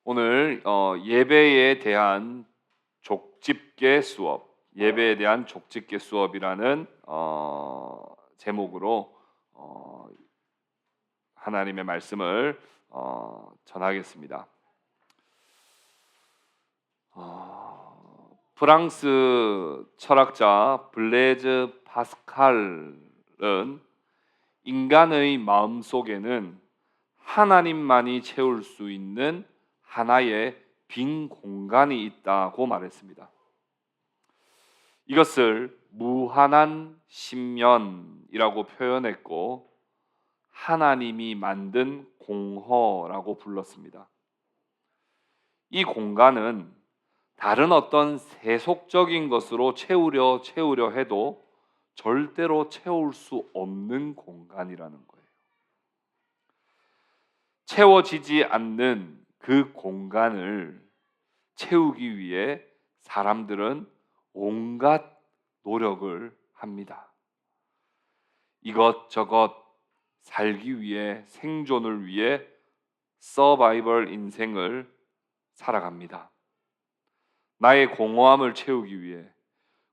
오늘 예배에 대한 족집게 수업, 예배에 대한 족집게 수업이라는 제목으로 하나님의 말씀을 전하겠습니다. 프랑스 철학자 블레즈 파스칼은 인간의 마음 속에는 하나님만이 채울 수 있는 하나의 빈 공간이 있다고 말했습니다. 이것을 무한한 신면이라고 표현했고 하나님이 만든 공허라고 불렀습니다. 이 공간은 다른 어떤 세속적인 것으로 채우려 해도 절대로 채울 수 없는 공간이라는 거예요. 채워지지 않는 그 공간을 채우기 위해 사람들은 온갖 노력을 합니다. 이것저것 살기 위해, 생존을 위해 서바이벌 인생을 살아갑니다. 나의 공허함을 채우기 위해,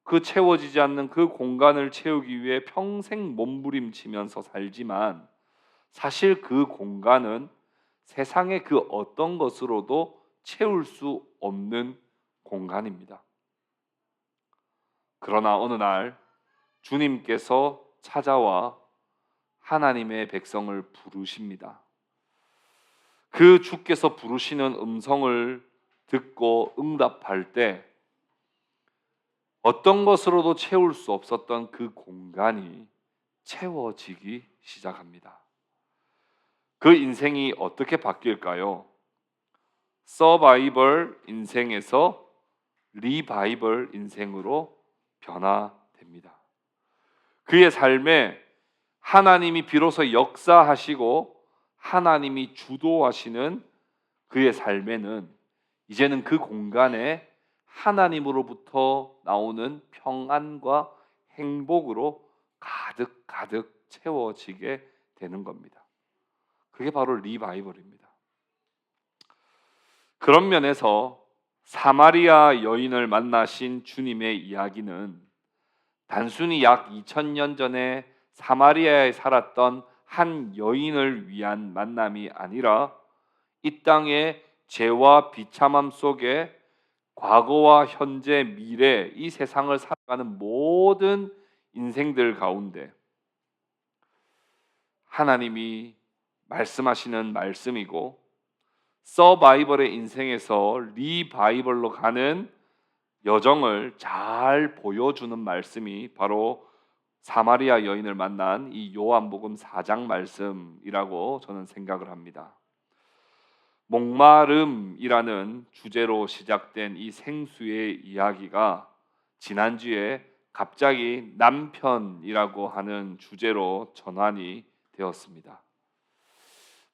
그 채워지지 않는 그 공간을 채우기 위해 평생 몸부림치면서 살지만 사실 그 공간은 세상의 그 어떤 것으로도 채울 수 없는 공간입니다. 그러나 어느 날 주님께서 찾아와 하나님의 백성을 부르십니다. 그 주께서 부르시는 음성을 듣고 응답할 때 어떤 것으로도 채울 수 없었던 그 공간이 채워지기 시작합니다. 그 인생이 어떻게 바뀔까요? 서바이벌 인생에서 리바이벌 인생으로 변화됩니다. 그의 삶에 하나님이 비로소 역사하시고 하나님이 주도하시는 그의 삶에는 이제는 그 공간에 하나님으로부터 나오는 평안과 행복으로 가득 채워지게 되는 겁니다. 그게 바로 리바이벌입니다. 그런 면에서 사마리아 여인을 만나신 주님의 이야기는 단순히 약 2000년 전에 사마리아에 살았던 한 여인을 위한 만남이 아니라 이 땅의 죄와 비참함 속에 과거와 현재, 미래, 이 세상을 살아가는 모든 인생들 가운데 하나님이 말씀하시는 말씀이고 서바이벌의 인생에서 리바이벌로 가는 여정을 잘 보여주는 말씀이 바로 사마리아 여인을 만난 이 요한복음 4장 말씀이라고 저는 생각을 합니다. 목마름이라는 주제로 시작된 이 생수의 이야기가 지난주에 갑자기 남편이라고 하는 주제로 전환이 되었습니다.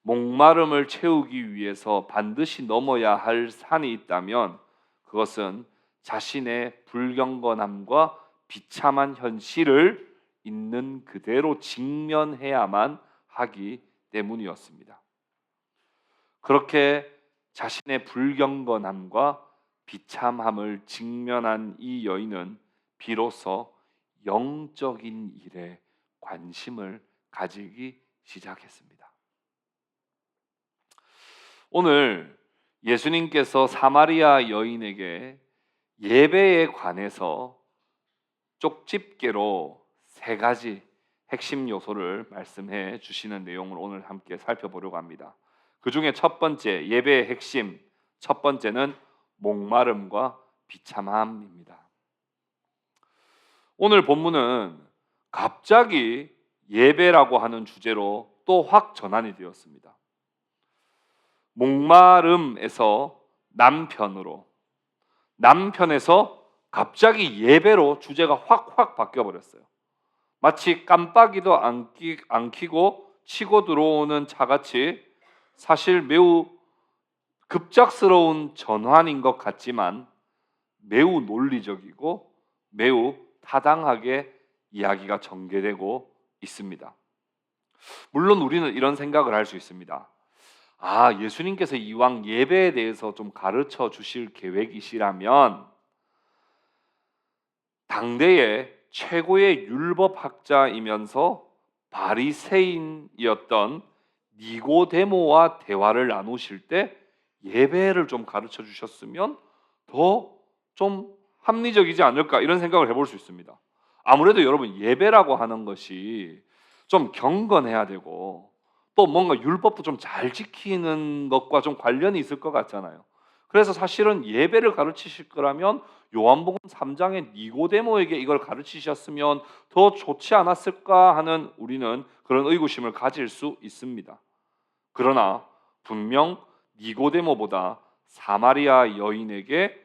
목마름을 채우기 위해서 반드시 넘어야 할 산이 있다면 그것은 자신의 불경건함과 비참한 현실을 있는 그대로 직면해야만 하기 때문이었습니다. 그렇게 자신의 불경건함과 비참함을 직면한 이 여인은 비로소 영적인 일에 관심을 가지기 시작했습니다. 오늘 예수님께서 사마리아 여인에게 예배에 관해서 쪽집게로 3가지 핵심 요소를 말씀해 주시는 내용을 오늘 함께 살펴보려고 합니다. 그 중에 첫 번째, 예배의 핵심 첫 번째는 목마름과 비참함입니다. 오늘 본문은 갑자기 예배라고 하는 주제로 또 확 전환이 되었습니다. 목마름에서 남편에서 갑자기 예배로 주제가 확 바뀌어버렸어요. 마치 깜빡이도 안 켜고 치고 들어오는 차같이 사실 매우 급작스러운 전환인 것 같지만 매우 논리적이고 매우 타당하게 이야기가 전개되고 있습니다. 물론 우리는 이런 생각을 할 수 있습니다. 예수님께서 이왕 예배에 대해서 좀 가르쳐 주실 계획이시라면 당대의 최고의 율법학자이면서 바리새인이었던 니고데모와 대화를 나누실 때 예배를 좀 가르쳐 주셨으면 더 좀 합리적이지 않을까, 이런 생각을 해볼 수 있습니다. 아무래도 여러분, 예배라고 하는 것이 좀 경건해야 되고 또 뭔가 율법도 좀 잘 지키는 것과 좀 관련이 있을 것 같잖아요. 그래서 사실은 예배를 가르치실 거라면 요한복음 3장의 니고데모에게 이걸 가르치셨으면 더 좋지 않았을까 하는 우리는 그런 의구심을 가질 수 있습니다. 그러나 분명 니고데모보다 사마리아 여인에게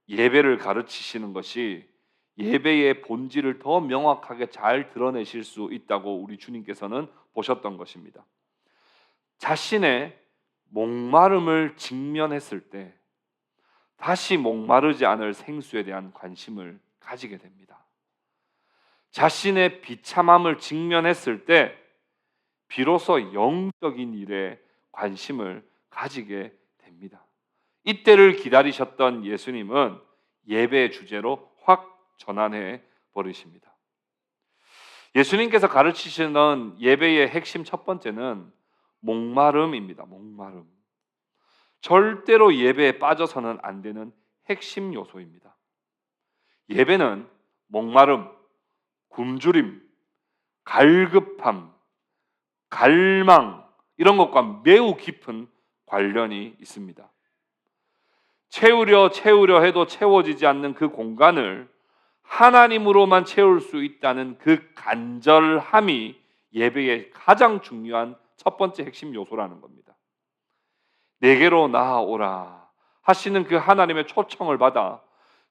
예배를 가르치시는 것이 예배의 본질을 더 명확하게 잘 드러내실 수 있다고 우리 주님께서는 보셨던 것입니다. 자신의 목마름을 직면했을 때 다시 목마르지 않을 생수에 대한 관심을 가지게 됩니다. 자신의 비참함을 직면했을 때 비로소 영적인 일에 관심을 가지게 됩니다. 이때를 기다리셨던 예수님은 예배의 주제로 확 전환해 버리십니다. 예수님께서 가르치시는 예배의 핵심 첫 번째는 목마름입니다. 목마름. 절대로 예배에 빠져서는 안 되는 핵심 요소입니다. 예배는 목마름, 굶주림, 갈급함, 갈망, 이런 것과 매우 깊은 관련이 있습니다. 채우려 해도 채워지지 않는 그 공간을 하나님으로만 채울 수 있다는 그 간절함이 예배의 가장 중요한 첫 번째 핵심 요소라는 겁니다. 내게로 나아오라 하시는 그 하나님의 초청을 받아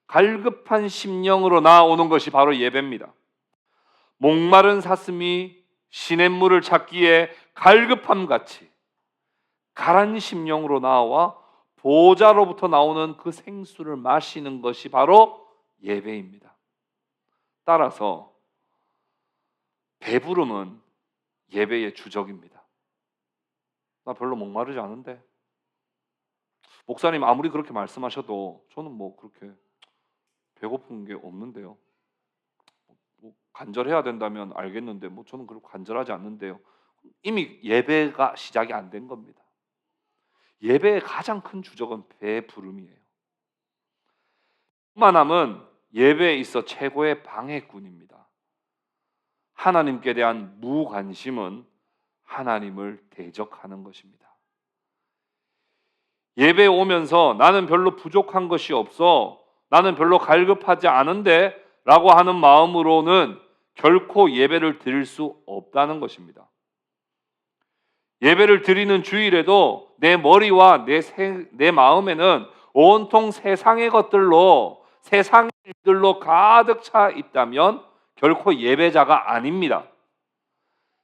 갈급한 심령으로 나아오는 것이 바로 예배입니다. 목마른 사슴이 시냇물을 찾기에 갈급함같이 가란 심령으로 나와 보좌로부터 나오는 그 생수를 마시는 것이 바로 예배입니다. 따라서 배부름은 예배의 주적입니다. 나 별로 목마르지 않은데, 목사님 아무리 그렇게 말씀하셔도 저는 뭐 그렇게 배고픈 게 없는데요. 뭐 간절해야 된다면 알겠는데 뭐 저는 그렇게 간절하지 않는데요. 이미 예배가 시작이 안 된 겁니다. 예배의 가장 큰 주적은 배부름이에요. 충만함은 예배에 있어 최고의 방해꾼입니다. 하나님께 대한 무관심은 하나님을 대적하는 것입니다. 예배에 오면서 나는 별로 부족한 것이 없어, 나는 별로 갈급하지 않은데 라고 하는 마음으로는 결코 예배를 드릴 수 없다는 것입니다. 예배를 드리는 주일에도 내 머리와 내 마음에는 온통 세상의 것들로, 세상의 일들로 가득 차 있다면 결코 예배자가 아닙니다.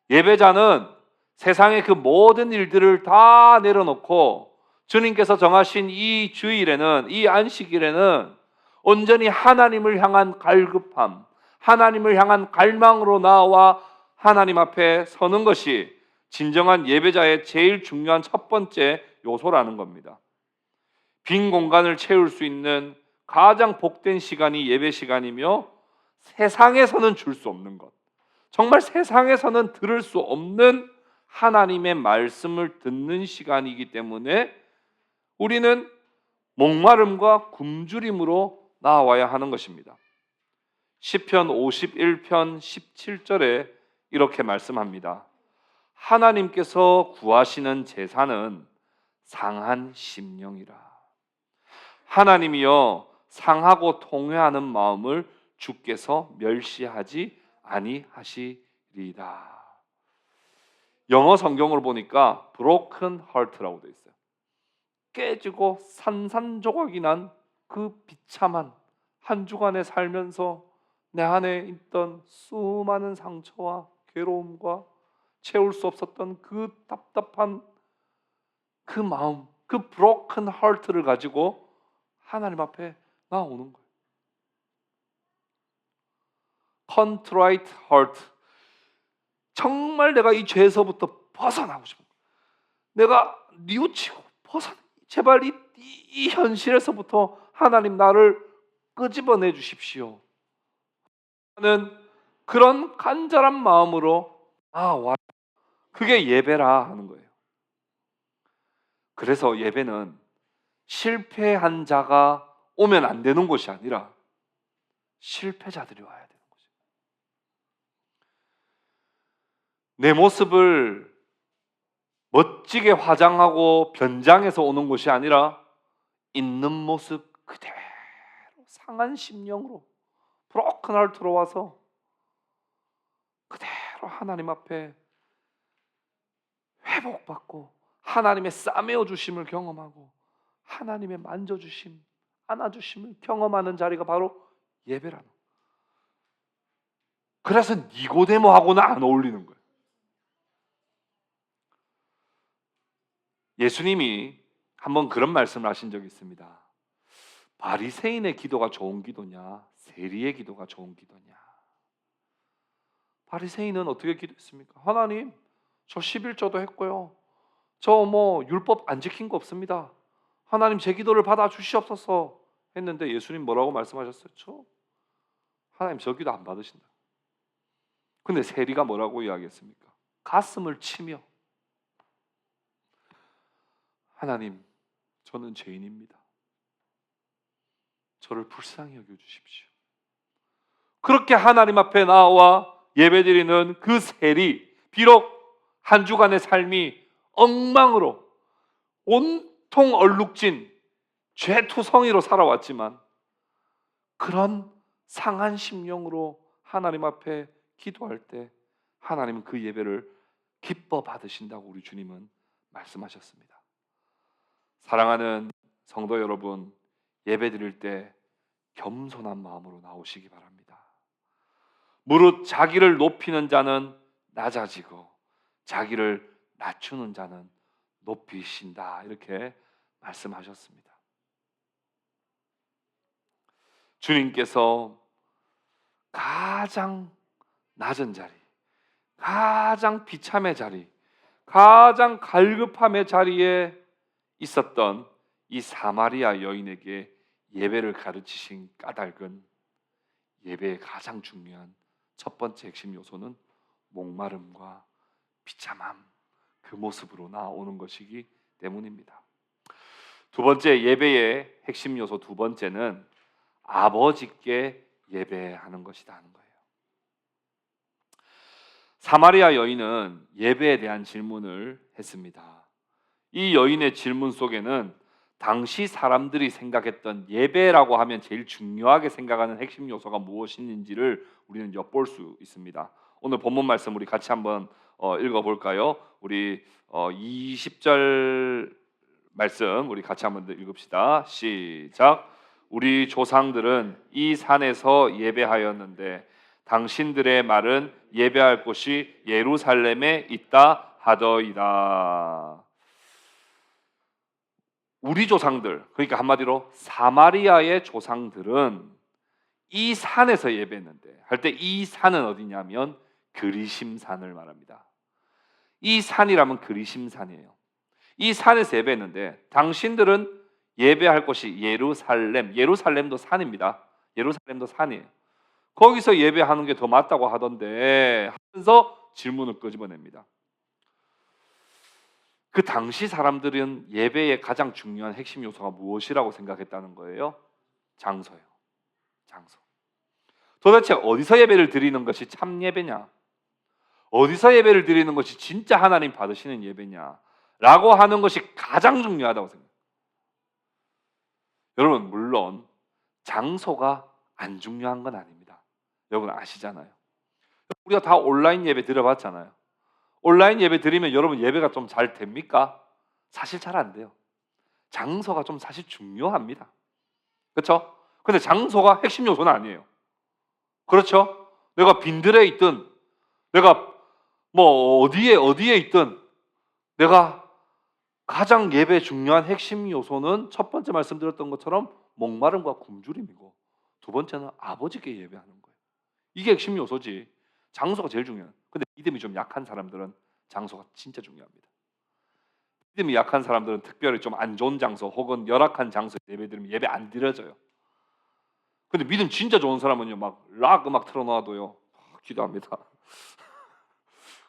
예배자는 세상의 그 모든 일들을 다 내려놓고 주님께서 정하신 이 주일에는, 이 안식일에는 온전히 하나님을 향한 갈급함, 하나님을 향한 갈망으로 나와 하나님 앞에 서는 것이 진정한 예배자의 제일 중요한 첫 번째 요소라는 겁니다. 빈 공간을 채울 수 있는 가장 복된 시간이 예배 시간이며 세상에서는 줄 수 없는 것, 정말 세상에서는 들을 수 없는 하나님의 말씀을 듣는 시간이기 때문에 우리는 목마름과 굶주림으로 나와야 하는 것입니다. 시편 51편 17절에 이렇게 말씀합니다. 하나님께서 구하시는 제사는 상한 심령이라. 하나님이여, 상하고 통회하는 마음을 주께서 멸시하지 아니하시리다. 영어 성경으로 보니까 broken heart라고 되어 있어요. 깨지고 산산조각이 난 그 비참한 한 주간에 살면서 내 안에 있던 수많은 상처와 괴로움과 채울 수 없었던 그 답답한 그 마음, 그 broken heart를 가지고 하나님 앞에 나오는 거예요. contrite heart, 정말 내가 이 죄에서부터 벗어나고 싶은 거예요. 내가 뉘우치고 제발 이 현실에서부터 하나님 나를 끄집어내 주십시오 하는 그런 간절한 마음으로 와, 그게 예배라 하는 거예요. 그래서 예배는 실패한 자가 오면 안 되는 곳이 아니라 실패자들이 와야 되는 거죠. 내 모습을 멋지게 화장하고 변장해서 오는 곳이 아니라 있는 모습 그대로 상한 심령으로 브로큰 하트로 와서 그대로 하나님 앞에 회복받고 하나님의 싸매어 주심을 경험하고 하나님의 만져주심, 안아주심을 경험하는 자리가 바로 예배라는 거예요. 그래서 니고데모하고는 안 어울리는 거예요. 예수님이 한번 그런 말씀을 하신 적이 있습니다. 바리새인의 기도가 좋은 기도냐, 세리의 기도가 좋은 기도냐. 바리새인은 어떻게 기도했습니까? 하나님, 저 11조도 했고요. 저 율법 안 지킨 거 없습니다. 하나님 제 기도를 받아 주시옵소서 했는데 예수님 뭐라고 말씀하셨어요? 하나님 저 기도 안 받으신다. 근데 세리가 뭐라고 이야기했습니까? 가슴을 치며 하나님, 저는 죄인입니다. 저를 불쌍히 여겨주십시오. 그렇게 하나님 앞에 나와 예배드리는 그 세리, 비록 한 주간의 삶이 엉망으로 온통 얼룩진 죄투성이로 살아왔지만 그런 상한 심령으로 하나님 앞에 기도할 때 하나님은 그 예배를 기뻐 받으신다고 우리 주님은 말씀하셨습니다. 사랑하는 성도 여러분, 예배 드릴 때 겸손한 마음으로 나오시기 바랍니다. 무릇 자기를 높이는 자는 낮아지고 자기를 낮추는 자는 높이신다, 이렇게 말씀하셨습니다. 주님께서 가장 낮은 자리, 가장 비참의 자리, 가장 갈급함의 자리에 있었던 이 사마리아 여인에게 예배를 가르치신 까닭은 예배의 가장 중요한 첫 번째 핵심 요소는 목마름과 비참함, 그 모습으로 나오는 것이기 때문입니다. 두 번째, 예배의 핵심 요소 두 번째는 아버지께 예배하는 것이다 하는 거예요. 사마리아 여인은 예배에 대한 질문을 했습니다. 이 여인의 질문 속에는 당시 사람들이 생각했던 예배라고 하면 제일 중요하게 생각하는 핵심 요소가 무엇인지를 우리는 엿볼 수 있습니다. 오늘 본문 말씀 우리 같이 한번 읽어볼까요? 우리 20절 말씀 우리 같이 한번 읽읍시다. 시작. 우리 조상들은 이 산에서 예배하였는데 당신들의 말은 예배할 곳이 예루살렘에 있다 하더이다. 우리 조상들, 그러니까 한마디로 사마리아의 조상들은 이 산에서 예배했는데, 할 때 이 산은 어디냐면 그리심산을 말합니다. 이 산이라면 그리심산이에요. 이 산에서 예배했는데 당신들은 예배할 곳이 예루살렘도 산입니다. 예루살렘도 산이에요. 거기서 예배하는 게 더 맞다고 하던데 하면서 질문을 끄집어냅니다. 그 당시 사람들은 예배의 가장 중요한 핵심 요소가 무엇이라고 생각했다는 거예요? 장소예요. 장소. 도대체 어디서 예배를 드리는 것이 참 예배냐? 어디서 예배를 드리는 것이 진짜 하나님 받으시는 예배냐? 라고 하는 것이 가장 중요하다고 생각해요. 여러분, 물론 장소가 안 중요한 건 아닙니다. 여러분 아시잖아요. 우리가 다 온라인 예배 드려봤잖아요. 온라인 예배 드리면 여러분 예배가 좀 잘 됩니까? 사실 잘 안 돼요. 장소가 좀 사실 중요합니다. 그렇죠? 근데 장소가 핵심 요소는 아니에요. 그렇죠? 내가 빈들에 있든 내가 어디에 있든 내가 가장 예배의 중요한 핵심 요소는 첫 번째 말씀드렸던 것처럼 목마름과 굶주림이고 두 번째는 아버지께 예배하는 거예요. 이게 핵심 요소지. 장소가 제일 중요해요. 근데 믿음이 좀 약한 사람들은 장소가 진짜 중요합니다. 믿음이 약한 사람들은 특별히 좀 안 좋은 장소 혹은 열악한 장소에 예배드리면 예배 안 드려져요. 근데 믿음 진짜 좋은 사람은요, 막 락 음악 틀어놔도요 기도합니다.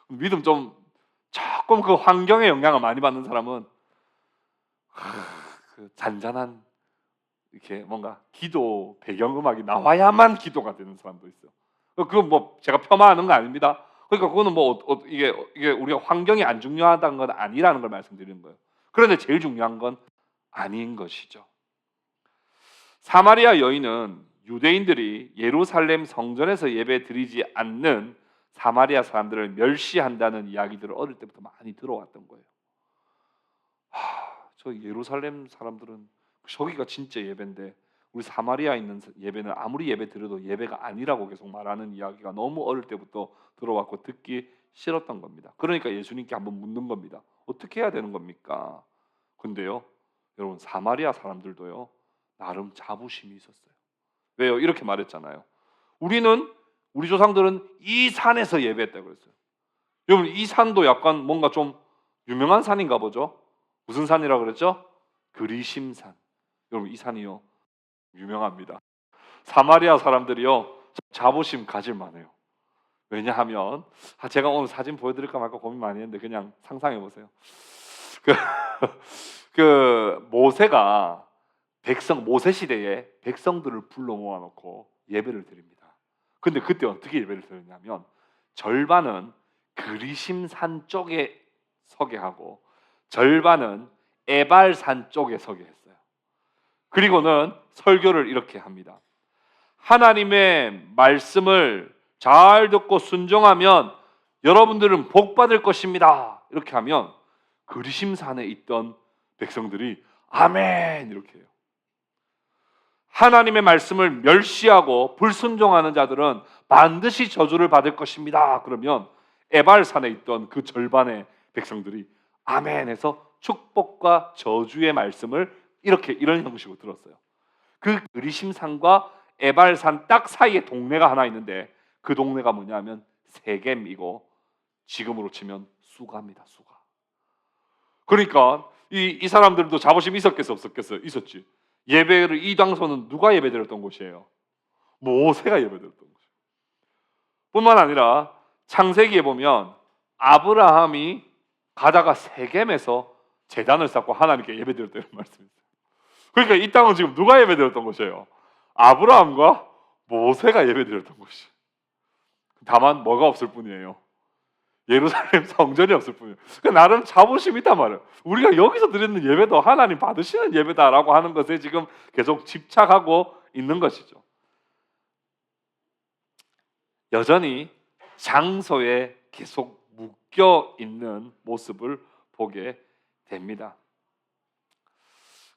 믿음 좀 조금 그 환경의 영향을 많이 받는 사람은 그 잔잔한 이렇게 뭔가 기도 배경음악이 나와야만 기도가 되는 사람도 있어요. 그건 뭐 제가 폄하하는 거 아닙니다. 그러니까 그거는 뭐 이게 우리가 환경이 안 중요하다는 건 아니라는 걸 말씀드리는 거예요. 그런데 제일 중요한 건 아닌 것이죠. 사마리아 여인은 유대인들이 예루살렘 성전에서 예배 드리지 않는 사마리아 사람들을 멸시한다는 이야기들을 어릴 때부터 많이 들어왔던 거예요. 저 예루살렘 사람들은 저기가 진짜 예배인데 우리 사마리아에 있는 예배는 아무리 예배 드려도 예배가 아니라고 계속 말하는 이야기가 너무 어릴 때부터 들어왔고 듣기 싫었던 겁니다. 그러니까 예수님께 한번 묻는 겁니다. 어떻게 해야 되는 겁니까? 근데요, 여러분 사마리아 사람들도요 나름 자부심이 있었어요. 왜요? 이렇게 말했잖아요. 우리 조상들은 이 산에서 예배했다고 그랬어요. 여러분 이 산도 약간 뭔가 좀 유명한 산인가 보죠? 무슨 산이라고 그랬죠? 그리심산. 여러분 이 산이요 유명합니다. 사마리아 사람들이요 자부심 가질 만해요. 왜냐하면 제가 오늘 사진 보여드릴까 말까 고민 많이 했는데 그냥 상상해 보세요. 그, 그 모세가 모세 시대에 백성들을 불러 모아놓고 예배를 드립니다. 근데 그때 어떻게 예배를 드렸냐면 절반은 그리심산 쪽에 서게 하고 절반은 에발산 쪽에 서게 했어요. 그리고는 설교를 이렇게 합니다. 하나님의 말씀을 잘 듣고 순종하면 여러분들은 복 받을 것입니다. 이렇게 하면 그리심산에 있던 백성들이 아멘 이렇게 해요. 하나님의 말씀을 멸시하고 불순종하는 자들은 반드시 저주를 받을 것입니다. 그러면 에발산에 있던 그 절반의 백성들이 아멘 해서 축복과 저주의 말씀을 이런 형식으로 들었어요. 그 그리심산과 에발산 딱 사이에 동네가 하나 있는데 그 동네가 뭐냐면 세겜이고 지금으로 치면 수가입니다. 수가. 그러니까 이 사람들도 자부심이 있었겠어 없었겠어요? 있었지. 예배를 이 장소는 누가 예배드렸던 곳이에요? 모세가 예배드렸던 곳이에요. 뿐만 아니라 창세기에 보면 아브라함이 가다가 세겜에서 제단을 쌓고 하나님께 예배드렸다는 말씀이 있어요. 그러니까 이 땅은 지금 누가 예배드렸던 곳이에요? 아브라함과 모세가 예배드렸던 곳이에요. 다만 뭐가 없을 뿐이에요. 예루살렘 성전이 없을 뿐이에요. 그러니까 나름 자부심이 있단 말이에요. 우리가 여기서 드리는 예배도 하나님 받으시는 예배다라고 하는 것에 지금 계속 집착하고 있는 것이죠. 여전히 장소에 계속 묶여 있는 모습을 보게 됩니다.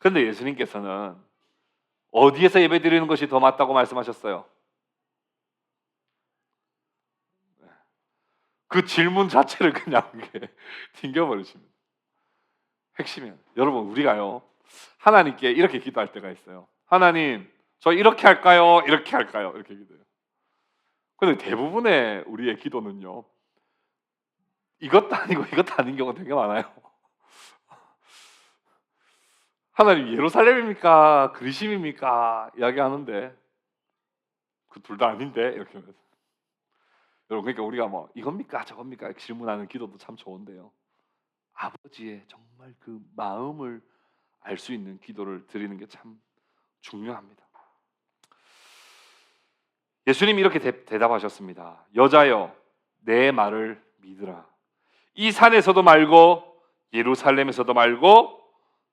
그런데 예수님께서는 어디에서 예배드리는 것이 더 맞다고 말씀하셨어요? 그 질문 자체를 그냥 튕겨버리십니다. 핵심이에요. 여러분 우리가요 하나님께 이렇게 기도할 때가 있어요. 하나님 저 이렇게 할까요? 이렇게 할까요? 이렇게 기도해요. 그런데 대부분의 우리의 기도는요 이것도 아니고 이것도 아닌 경우가 되게 많아요. 하나님 예루살렘입니까? 그리심입니까? 이야기하는데 그 둘 다 아닌데 이렇게 하면서 여러분 그러니까 우리가 뭐 이겁니까 저겁니까 질문하는 기도도 참 좋은데요. 아버지의 정말 그 마음을 알 수 있는 기도를 드리는 게 참 중요합니다. 예수님이 이렇게 대답하셨습니다. 여자여 내 말을 믿으라. 이 산에서도 말고 예루살렘에서도 말고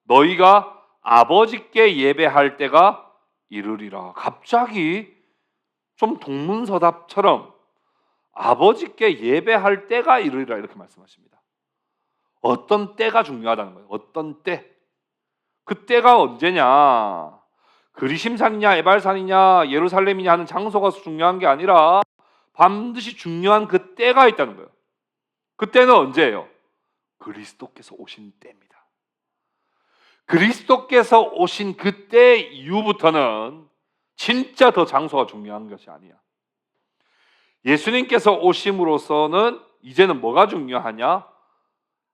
너희가 아버지께 예배할 때가 이르리라. 갑자기 좀 동문서답처럼 아버지께 예배할 때가 이르리라 이렇게 말씀하십니다. 어떤 때가 중요하다는 거예요. 어떤 때. 그 때가 언제냐. 그리심산이냐 에발산이냐 예루살렘이냐 하는 장소가 중요한 게 아니라 반드시 중요한 그 때가 있다는 거예요. 그 때는 언제예요? 그리스도께서 오신 때입니다. 그리스도께서 오신 그때 이후부터는 진짜 더 장소가 중요한 것이 아니야. 예수님께서 오심으로서는 이제는 뭐가 중요하냐?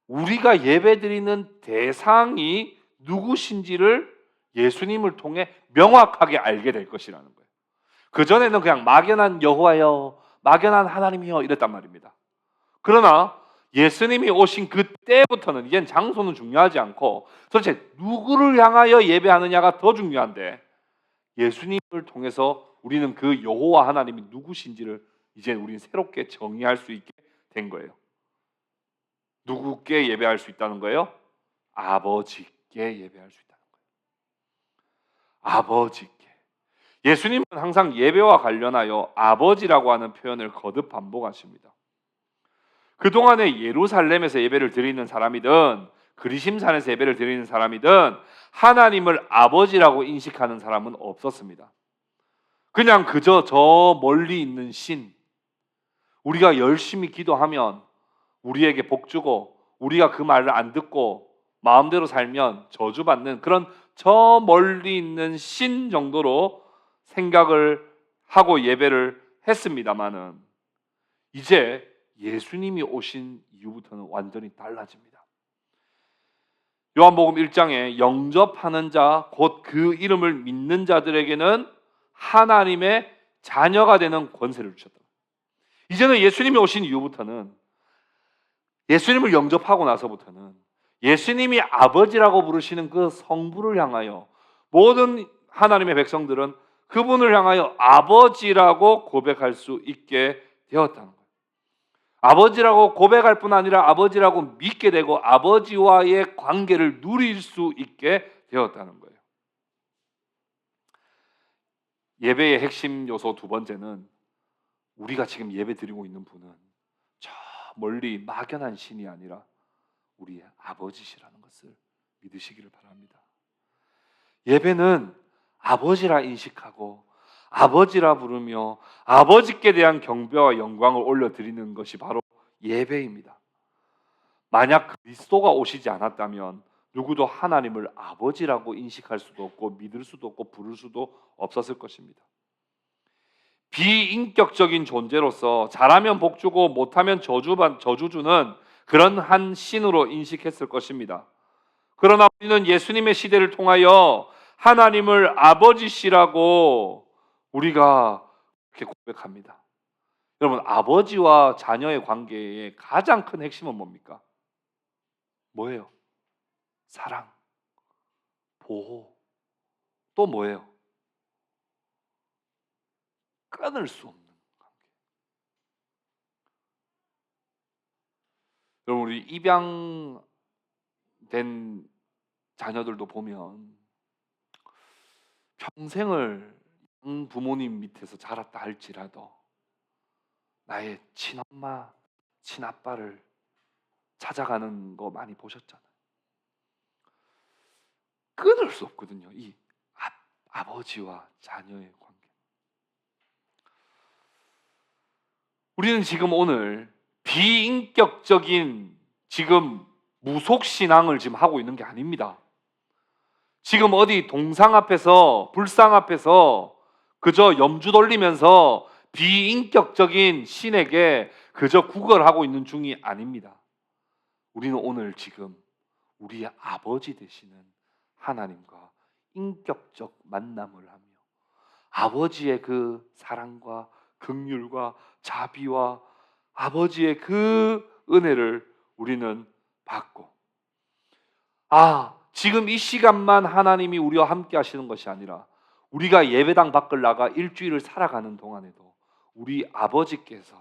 우리가 예배드리는 대상이 누구신지를 예수님을 통해 명확하게 알게 될 것이라는 거예요. 그전에는 그냥 막연한 여호와여, 막연한 하나님이여 이랬단 말입니다. 그러나 예수님이 오신 그때부터는 이젠 장소는 중요하지 않고 도대체 누구를 향하여 예배하느냐가 더 중요한데, 예수님을 통해서 우리는 그 여호와 하나님이 누구신지를 이제 우리는 새롭게 정의할 수 있게 된 거예요. 누구께 예배할 수 있다는 거예요? 아버지께 예배할 수 있다는 거예요. 아버지께. 예수님은 항상 예배와 관련하여 아버지라고 하는 표현을 거듭 반복하십니다. 그동안에 예루살렘에서 예배를 드리는 사람이든 그리심산에서 예배를 드리는 사람이든 하나님을 아버지라고 인식하는 사람은 없었습니다. 그냥 그저 저 멀리 있는 신, 우리가 열심히 기도하면 우리에게 복 주고 우리가 그 말을 안 듣고 마음대로 살면 저주받는 그런 저 멀리 있는 신 정도로 생각을 하고 예배를 했습니다마는, 이제 예수님이 오신 이후부터는 완전히 달라집니다. 요한복음 1장에 영접하는 자, 곧 그 이름을 믿는 자들에게는 하나님의 자녀가 되는 권세를 주셨다. 이제는 예수님이 오신 이후부터는, 예수님을 영접하고 나서부터는 예수님이 아버지라고 부르시는 그 성부를 향하여 모든 하나님의 백성들은 그분을 향하여 아버지라고 고백할 수 있게 되었다는 거예요. 아버지라고 고백할 뿐 아니라 아버지라고 믿게 되고 아버지와의 관계를 누릴 수 있게 되었다는 거예요. 예배의 핵심 요소 두 번째는, 우리가 지금 예배 드리고 있는 분은 저 멀리 막연한 신이 아니라 우리의 아버지시라는 것을 믿으시기를 바랍니다. 예배는 아버지라 인식하고 아버지라 부르며 아버지께 대한 경배와 영광을 올려드리는 것이 바로 예배입니다. 만약 그리스도가 오시지 않았다면 누구도 하나님을 아버지라고 인식할 수도 없고 믿을 수도 없고 부를 수도 없었을 것입니다. 비인격적인 존재로서 잘하면 복주고 못하면 저주주는 그런 한 신으로 인식했을 것입니다. 그러나 우리는 예수님의 시대를 통하여 하나님을 아버지시라고 우리가 그렇게 고백합니다. 여러분, 아버지와 자녀의 관계의 가장 큰 핵심은 뭡니까? 뭐예요? 사랑, 보호, 또 뭐예요? 끊을 수 없는 관계. 여러분, 우리 입양된 자녀들도 보면 평생을 부모님 밑에서 자랐다 할지라도 나의 친엄마, 친아빠를 찾아가는 거 많이 보셨잖아요. 끊을 수 없거든요. 이 아버지와 자녀의 관계. 우리는 지금 오늘 비인격적인 지금 무속신앙을 지금 하고 있는 게 아닙니다. 지금 어디 동상 앞에서 불상 앞에서 그저 염주 돌리면서 비인격적인 신에게 그저 구걸하고 있는 중이 아닙니다. 우리는 오늘 지금 우리의 아버지 되시는 하나님과 인격적 만남을 하며 아버지의 그 사랑과 긍휼과 자비와 아버지의 그 은혜를 우리는 받고, 지금 이 시간만 하나님이 우리와 함께 하시는 것이 아니라 우리가 예배당 밖을 나가 일주일을 살아가는 동안에도 우리 아버지께서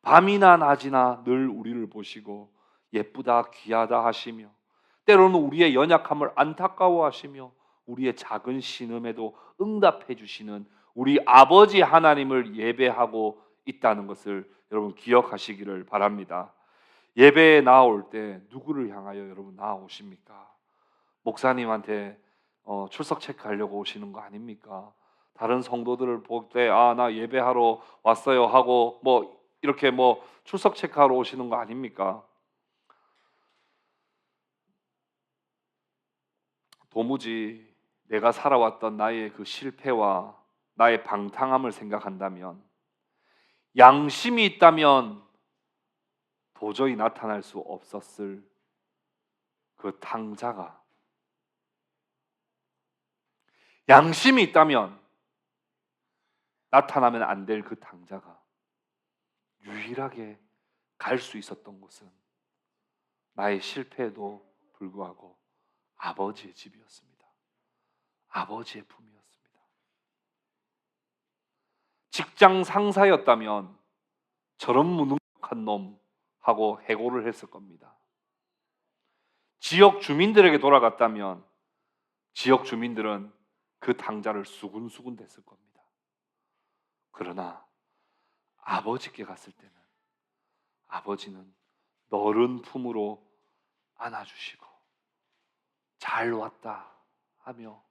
밤이나 낮이나 늘 우리를 보시고 예쁘다 귀하다 하시며 때로는 우리의 연약함을 안타까워하시며 우리의 작은 신음에도 응답해 주시는 우리 아버지 하나님을 예배하고 있다는 것을 여러분 기억하시기를 바랍니다. 예배에 나올 때 누구를 향하여 여러분 나오십니까? 목사님한테 출석 체크하려고 오시는 거 아닙니까? 다른 성도들을 볼 때 나 예배하러 왔어요 하고 이렇게 출석 체크하러 오시는 거 아닙니까? 도무지 내가 살아왔던 나의 그 실패와 나의 방탕함을 생각한다면, 양심이 있다면 도저히 나타날 수 없었을 그 탕자가 양심이 있다면 나타나면 안 될 그 탕자가 유일하게 갈 수 있었던 곳은 나의 실패에도 불구하고 아버지의 집이었습니다. 아버지의 품이었습니다. 직장 상사였다면 저런 무능력한 놈하고 해고를 했을 겁니다. 지역 주민들에게 돌아갔다면 지역 주민들은 그 탕자를 수군수군 댔을 겁니다. 그러나 아버지께 갔을 때는 아버지는 너른 품으로 안아주시고 잘 왔다 하며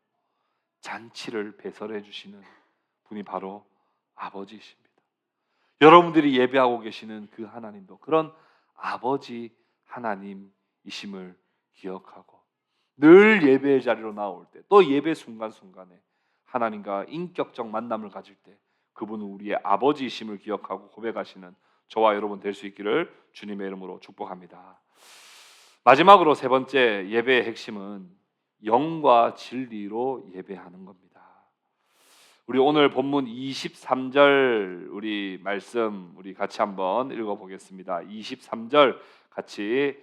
잔치를 배설해 주시는 분이 바로 아버지이십니다. 여러분들이 예배하고 계시는 그 하나님도 그런 아버지 하나님이심을 기억하고 늘 예배의 자리로 나올 때, 또 예배 순간순간에 하나님과 인격적 만남을 가질 때 그분은 우리의 아버지이심을 기억하고 고백하시는 저와 여러분 될 수 있기를 주님의 이름으로 축복합니다. 마지막으로 세 번째 예배의 핵심은 영과 진리로 예배하는 겁니다. 우리 오늘 본문 23절 우리 말씀 우리 같이 한번 읽어보겠습니다. 23절 같이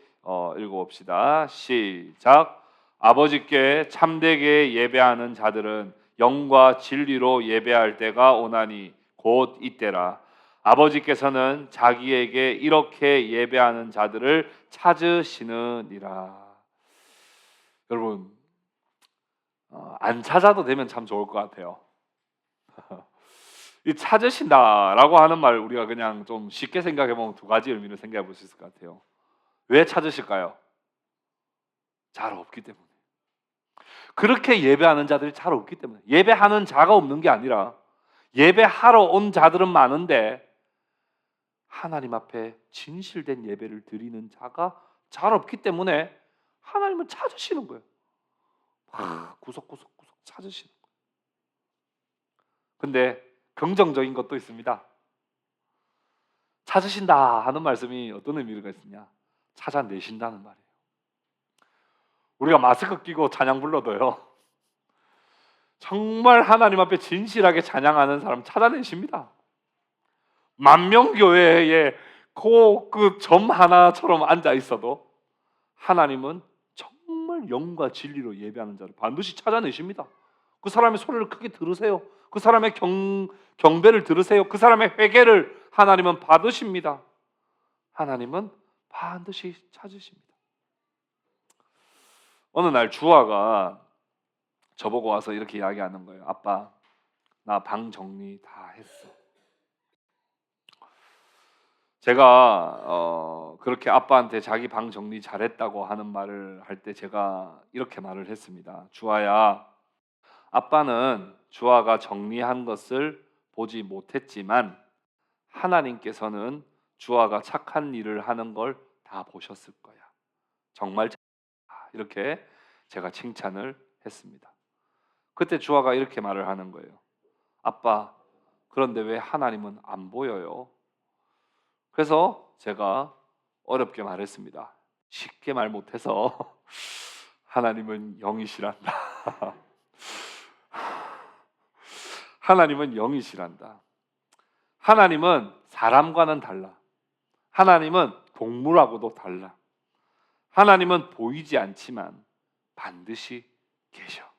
읽어봅시다. 시작. 아버지께 참되게 예배하는 자들은 영과 진리로 예배할 때가 오나니 곧 이때라. 아버지께서는 자기에게 이렇게 예배하는 자들을 찾으시느니라. 여러분 안 찾아도 되면 참 좋을 것 같아요. 이 찾으신다라고 하는 말 우리가 그냥 좀 쉽게 생각해 보면 두 가지 의미를 생각해 볼 수 있을 것 같아요. 왜 찾으실까요? 잘 없기 때문에. 그렇게 예배하는 자들이 잘 없기 때문에. 예배하는 자가 없는 게 아니라 예배하러 온 자들은 많은데 하나님 앞에 진실된 예배를 드리는 자가 잘 없기 때문에 하나님은 찾으시는 거예요. 구석구석 찾으시는 거예요. 근데 긍정적인 것도 있습니다. 찾으신다 하는 말씀이 어떤 의미가 있느냐? 찾아내신다는 말이에요. 우리가 마스크 끼고 찬양 불러도요, 정말 하나님 앞에 진실하게 찬양하는 사람 찾아내십니다. 만명교회에 그 점 하나처럼 앉아 있어도 하나님은 정말 영과 진리로 예배하는 자를 반드시 찾아내십니다. 그 사람의 소리를 크게 들으세요. 그 사람의 경배를 들으세요. 그 사람의 회개를 하나님은 받으십니다. 하나님은 반드시 찾으십니다. 어느 날 주아가 저보고 와서 이렇게 이야기하는 거예요. 아빠, 나 방 정리 다 했어. 제가 그렇게 아빠한테 자기 방 정리 잘했다고 하는 말을 할 때 제가 이렇게 말을 했습니다. 주아야, 아빠는 주아가 정리한 것을 보지 못했지만 하나님께서는 주아가 착한 일을 하는 걸 다 보셨을 거야. 정말 잘했다. 이렇게 제가 칭찬을 했습니다. 그때 주아가 이렇게 말을 하는 거예요. 아빠, 그런데 왜 하나님은 안 보여요? 그래서 제가 어렵게 말했습니다. 쉽게 말 못해서 하나님은 영이시란다. 하나님은 영이시란다. 하나님은 사람과는 달라. 하나님은 동물하고도 달라. 하나님은 보이지 않지만 반드시 계셔.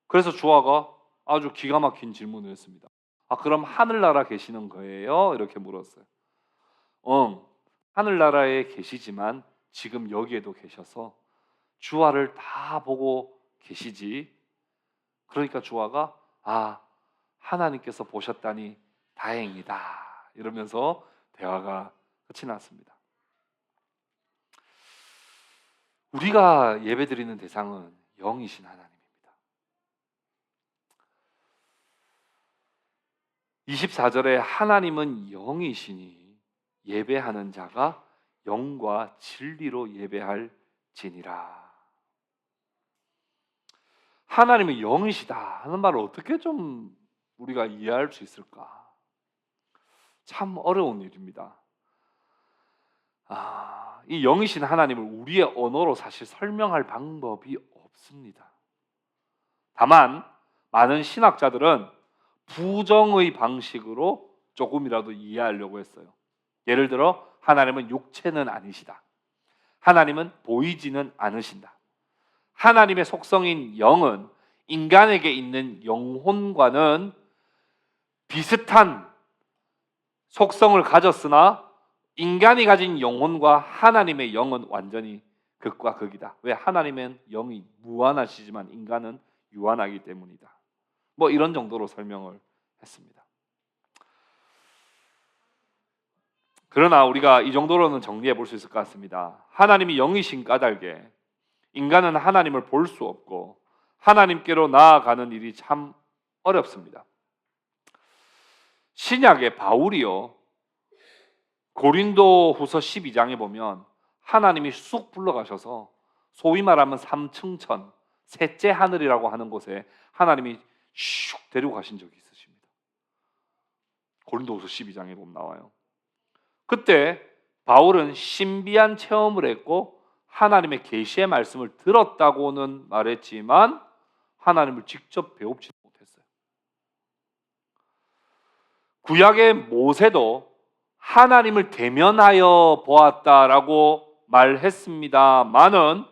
그래서 주아가 아주 기가 막힌 질문을 했습니다. 그럼 하늘나라 계시는 거예요? 이렇게 물었어요. 하늘나라에 계시지만 지금 여기에도 계셔서 주아를 다 보고 계시지. 그러니까 주아가 하나님께서 보셨다니 다행이다 이러면서 대화가 끝이 났습니다. 우리가 예배드리는 대상은 영이신 하나님입니다. 24절에 하나님은 영이시니 예배하는 자가 영과 진리로 예배할지니라. 하나님은 영이시다 하는 말을 어떻게 좀 우리가 이해할 수 있을까? 참 어려운 일입니다. 이 영이신 하나님을 우리의 언어로 사실 설명할 방법이 없습니다. 다만 많은 신학자들은 부정의 방식으로 조금이라도 이해하려고 했어요. 예를 들어 하나님은 육체는 아니시다. 하나님은 보이지는 않으신다. 하나님의 속성인 영은 인간에게 있는 영혼과는 비슷한 속성을 가졌으나 인간이 가진 영혼과 하나님의 영은 완전히 극과 극이다. 왜? 하나님은 영이 무한하시지만 인간은 유한하기 때문이다. 뭐 이런 정도로 설명을 했습니다. 그러나 우리가 이 정도로는 정리해 볼 수 있을 것 같습니다. 하나님이 영이신 까닭에 인간은 하나님을 볼 수 없고 하나님께로 나아가는 일이 참 어렵습니다. 신약의 바울이요, 고린도후서 12장에 보면 하나님이 쑥 불러가셔서 소위 말하면 삼층천, 셋째 하늘이라고 하는 곳에 하나님이 슉 데리고 가신 적이 있으십니다. 고린도후서 12장에 보면 나와요. 그때 바울은 신비한 체험을 했고 하나님의 계시의 말씀을 들었다고는 말했지만 하나님을 직접 배웁지 못했어요. 구약의 모세도 하나님을 대면하여 보았다라고 말했습니다만은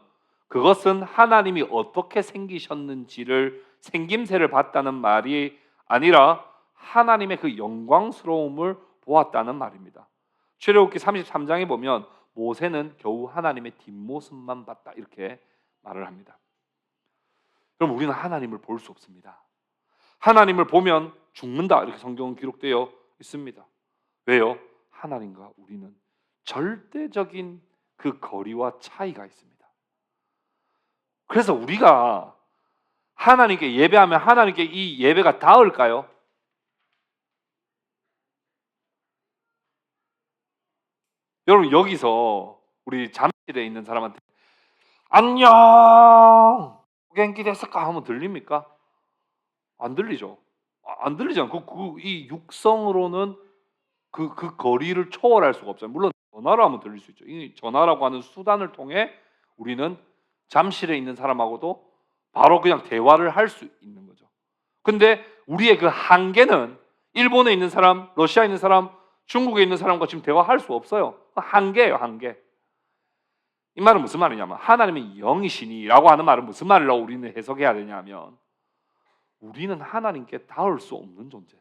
그것은 하나님이 어떻게 생기셨는지를 생김새를 봤다는 말이 아니라 하나님의 그 영광스러움을 보았다는 말입니다. 출애굽기 33장에 보면 모세는 겨우 하나님의 뒷모습만 봤다 이렇게 말을 합니다. 그럼 우리는 하나님을 볼 수 없습니다. 하나님을 보면 죽는다 이렇게 성경은 기록되어 있습니다. 왜요? 하나님과 우리는 절대적인 그 거리와 차이가 있습니다. 그래서 우리가 하나님께 예배하면 하나님께 이 예배가 닿을까요? 여러분 여기서 우리 잠실에 있는 사람한테 안녕 갱기 됐을까 하면 들립니까? 안 들리죠. 안 들리잖아요. 이 육성으로는 그 거리를 초월할 수가 없어요. 물론 전화로 하면 들릴 수 있죠. 이 전화라고 하는 수단을 통해 우리는 잠실에 있는 사람하고도 바로 그냥 대화를 할 수 있는 거죠. 근데 우리의 그 한계는 일본에 있는 사람, 러시아에 있는 사람, 중국에 있는 사람과 지금 대화할 수 없어요. 한계예요, 한계. 이 말은 무슨 말이냐면 하나님이 영이시니라고 하는 말은 무슨 말이라고 우리는 해석해야 되냐면 우리는 하나님께 닿을 수 없는 존재,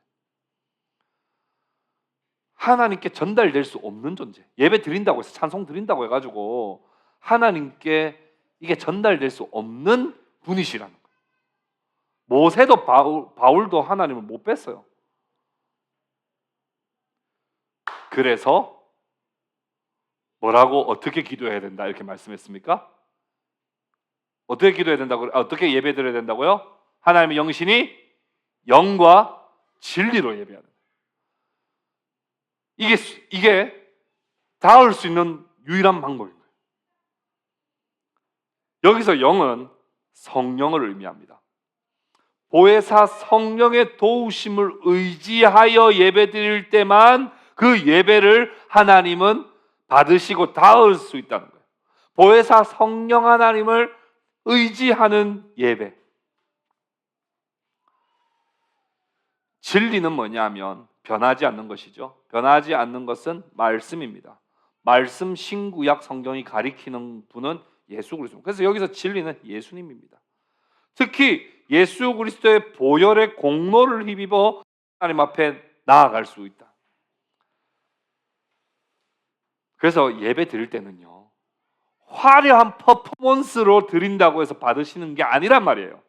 하나님께 전달될 수 없는 존재. 예배 드린다고 해서 찬송 드린다고 해가지고 하나님께 이게 전달될 수 없는 분이시라는 거예요. 모세도 바울도 하나님을 못 뵀어요. 그래서 뭐라고 어떻게 기도해야 된다 이렇게 말씀했습니까? 어떻게 기도해야 된다고? 어떻게 예배드려야 된다고요? 하나님의 영신이 영과 진리로 예배해야 된다. 이게 닿을 수 있는 유일한 방법인 거예요. 여기서 영은 성령을 의미합니다. 보혜사 성령의 도우심을 의지하여 예배드릴 때만 그 예배를 하나님은 받으시고 닿을 수 있다는 거예요. 보혜사 성령 하나님을 의지하는 예배. 진리는 뭐냐면 변하지 않는 것이죠. 변하지 않는 것은 말씀입니다. 말씀 신구약 성경이 가리키는 분은 예수 그리스도. 그래서 여기서 진리는 예수님입니다. 특히 예수 그리스도의 보혈의 공로를 힘입어 하나님 앞에 나아갈 수 있다. 그래서 예배 드릴 때는요, 화려한 퍼포먼스로 드린다고 해서 받으시는 게 아니란 말이에요.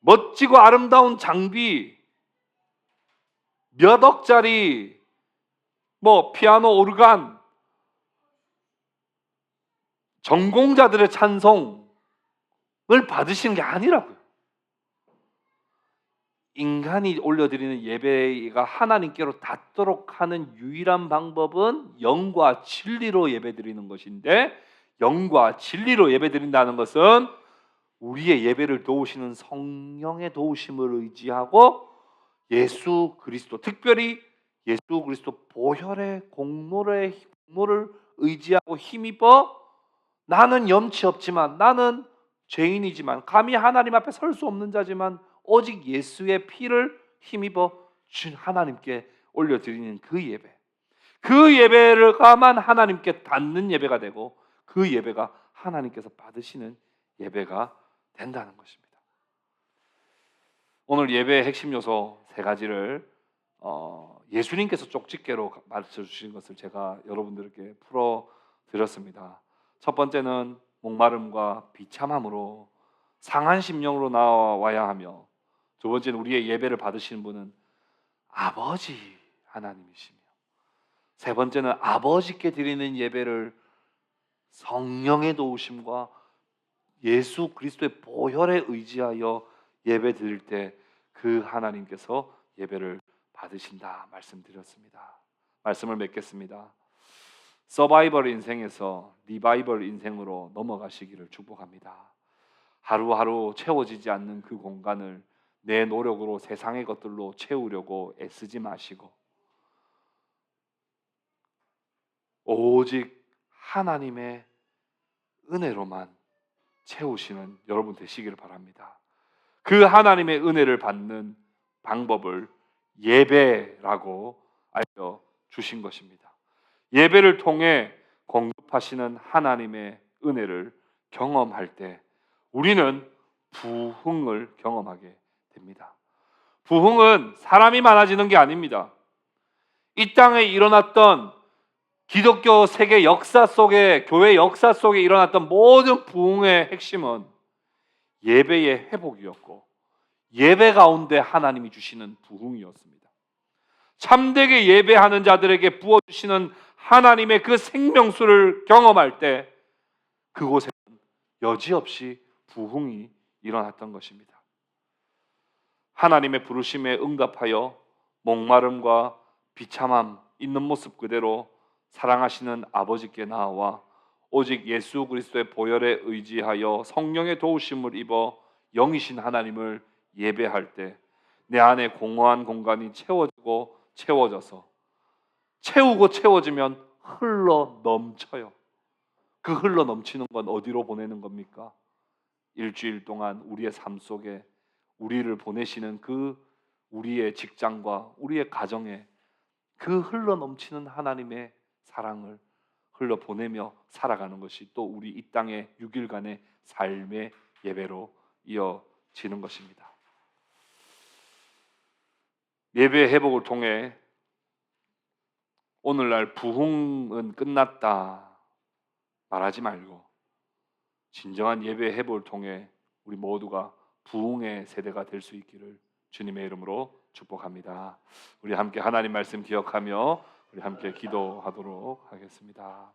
멋지고 아름다운 장비, 몇 억짜리 피아노, 오르간, 전공자들의 찬송을 받으시는 게 아니라고요. 인간이 올려드리는 예배가 하나님께로 닿도록 하는 유일한 방법은 영과 진리로 예배드리는 것인데, 영과 진리로 예배드린다는 것은 우리의 예배를 도우시는 성령의 도우심을 의지하고 예수 그리스도, 특별히 예수 그리스도 보혈의 공로의 부모를 의지하고 힘입어 나는 염치 없지만, 나는 죄인이지만, 감히 하나님 앞에 설 수 없는 자지만 오직 예수의 피를 힘입어 준 하나님께 올려드리는 그 예배, 그 예배를가만 하나님께 닿는 예배가 되고, 그 예배가 하나님께서 받으시는 예배가 된다는 것입니다. 오늘 예배의 핵심 요소 세 가지를 예수님께서 쪽집게로 가르쳐 주신 것을 제가 여러분들에게 풀어 드렸습니다. 첫 번째는 목마름과 비참함으로 상한 심령으로 나와야 하며, 두 번째는 우리의 예배를 받으시는 분은 아버지 하나님이시며, 세 번째는 아버지께 드리는 예배를 성령의 도우심과 예수 그리스도의 보혈에 의지하여 예배 드릴 때 그 하나님께서 예배를 받으신다 말씀드렸습니다. 말씀을 맺겠습니다. 서바이벌 인생에서 리바이벌 인생으로 넘어가시기를 축복합니다. 하루하루 채워지지 않는 그 공간을 내 노력으로 세상의 것들로 채우려고 애쓰지 마시고 오직 하나님의 은혜로만 채우시는 여러분 되시기를 바랍니다. 그 하나님의 은혜를 받는 방법을 예배라고 알려주신 것입니다. 예배를 통해 공급하시는 하나님의 은혜를 경험할 때 우리는 부흥을 경험하게 됩니다. 부흥은 사람이 많아지는 게 아닙니다. 이 땅에 일어났던 기독교 세계 역사 속에, 교회 역사 속에 일어났던 모든 부흥의 핵심은 예배의 회복이었고, 예배 가운데 하나님이 주시는 부흥이었습니다. 참되게 예배하는 자들에게 부어주시는 하나님의 그 생명수를 경험할 때 그곳에는 여지없이 부흥이 일어났던 것입니다. 하나님의 부르심에 응답하여 목마름과 비참함 있는 모습 그대로 사랑하시는 아버지께 나아와 오직 예수 그리스도의 보혈에 의지하여 성령의 도우심을 입어 영이신 하나님을 예배할 때 내 안에 공허한 공간이 채워지고 채워져서 채우고 채워지면 흘러 넘쳐요. 그 흘러 넘치는 건 어디로 보내는 겁니까? 일주일 동안 우리의 삶 속에 우리를 보내시는 그 우리의 직장과 우리의 가정에 그 흘러 넘치는 하나님의 사랑을 흘러 보내며 살아가는 것이 또 우리 이 땅의 6일간의 삶의 예배로 이어지는 것입니다. 예배 회복을 통해 오늘날 부흥은 끝났다 말하지 말고 진정한 예배 회복을 통해 우리 모두가 부흥의 세대가 될 수 있기를 주님의 이름으로 축복합니다. 우리 함께 하나님 말씀 기억하며 우리 함께 기도하도록 하겠습니다.